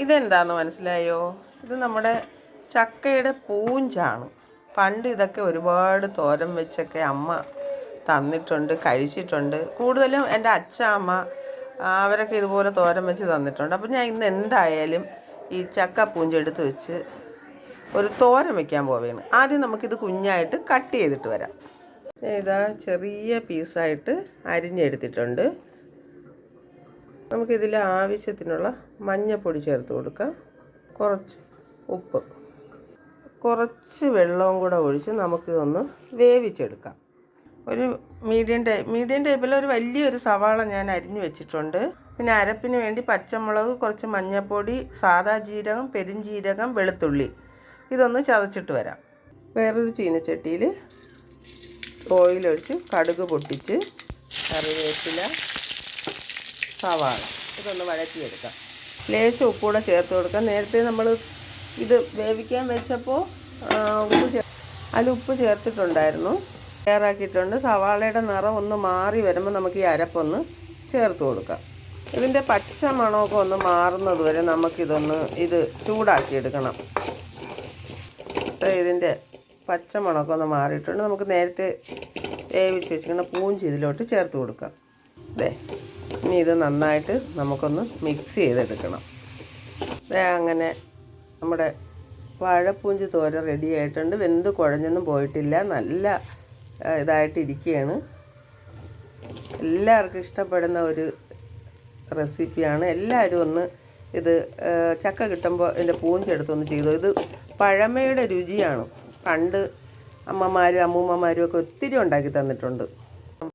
ഇതെന്താണെന്ന് മനസ്സിലായോ? ഇത് നമ്മുടെ ചക്കയുടെ പൂഞ്ചാണ്. പണ്ട് ഇതൊക്കെ ഒരുപാട് തോരൻ വെച്ചൊക്കെ അമ്മ തന്നിട്ടുണ്ട്, കഴിച്ചിട്ടുണ്ട്. കൂടുതലും എൻ്റെ അച്ഛാമ്മ അവരൊക്കെ ഇതുപോലെ തോരൻ വെച്ച് തന്നിട്ടുണ്ട്. അപ്പോൾ ഞാൻ ഇന്ന് എന്തായാലും ഈ ചക്ക പൂഞ്ചെടുത്ത് വെച്ച് ഒരു തോരൻ വയ്ക്കാൻ പോവുകയാണ്. ആദ്യം നമുക്കിത് കുഞ്ഞായിട്ട് കട്ട് ചെയ്തിട്ട് വരാം. ഇതാ ചെറിയ പീസായിട്ട് അരിഞ്ഞെടുത്തിട്ടുണ്ട്. നമുക്കിതിൽ ആവശ്യത്തിനുള്ള മഞ്ഞൾപ്പൊടി ചേർത്ത് കൊടുക്കാം, കുറച്ച് ഉപ്പ്, കുറച്ച് വെള്ളവും കൂടെ ഒഴിച്ച് നമുക്കിതൊന്ന് വേവിച്ചെടുക്കാം. ഒരു മീഡിയം ടൈപ്പിൽ ഒരു വലിയൊരു സവാള ഞാൻ അരിഞ്ഞു വെച്ചിട്ടുണ്ട്. പിന്നെ അരപ്പിന് വേണ്ടി പച്ചമുളക്, കുറച്ച് മഞ്ഞൾപ്പൊടി, സാദാ ജീരകം, പെരുംജീരകം, വെളുത്തുള്ളി ഇതൊന്ന് ചതച്ചിട്ട് വരാം. വേറൊരു ചീനച്ചട്ടിയിൽ ഓയിലൊഴിച്ച് കടുക് പൊട്ടിച്ച് കറിവേപ്പില, സവാള ഇതൊന്ന് വഴറ്റിയെടുക്കാം. ലേശം ഉപ്പൂടെ ചേർത്ത് കൊടുക്കാം. നേരത്തെ നമ്മൾ ഇത് വേവിക്കാൻ വെച്ചപ്പോൾ അതിൽ ഉപ്പ് ചേർത്തിട്ടുണ്ടായിരുന്നു, തയ്യാറാക്കിയിട്ടുണ്ട്. സവാളയുടെ നിറം ഒന്ന് മാറി വരുമ്പോൾ നമുക്ക് ഈ അരപ്പൊന്ന് ചേർത്ത് കൊടുക്കാം. ഇതിൻ്റെ പച്ച മണമൊക്കെ ഒന്ന് മാറുന്നത് വരെ ഇത് ചൂടാക്കിയെടുക്കണം. ഇതിൻ്റെ പച്ച മണമൊക്കെ ഒന്ന് മാറിയിട്ടുണ്ട്. നമുക്ക് നേരത്തെ വേവിച്ച് വെച്ചിരിക്കുന്ന പൂഞ്ചി ഇതിലോട്ട് ചേർത്ത് കൊടുക്കാം. ഇനി ഇത് നന്നായിട്ട് നമുക്കൊന്ന് മിക്സ് ചെയ്തെടുക്കണം. അങ്ങനെ നമ്മുടെ വാഴപ്പൂഞ്ചി തോരൻ റെഡി ആയിട്ടുണ്ട്. വെന്ത് കുഴഞ്ഞൊന്നും പോയിട്ടില്ല, നല്ല ഇതായിട്ടിരിക്കുകയാണ്. എല്ലാവർക്കും ഇഷ്ടപ്പെടുന്ന ഒരു റെസിപ്പിയാണ്. എല്ലാവരും ഒന്ന് ഇത് ചക്ക കിട്ടുമ്പോൾ ഇതിൻ്റെ പൂഞ്ചെടുത്തൊന്ന് ചെയ്തു. ഇത് പഴമയുടെ രുചിയാണ്. പണ്ട് അമ്മമാരും അമ്മൂമ്മമാരും ഒക്കെ ഒത്തിരി ഉണ്ടാക്കി തന്നിട്ടുണ്ട്.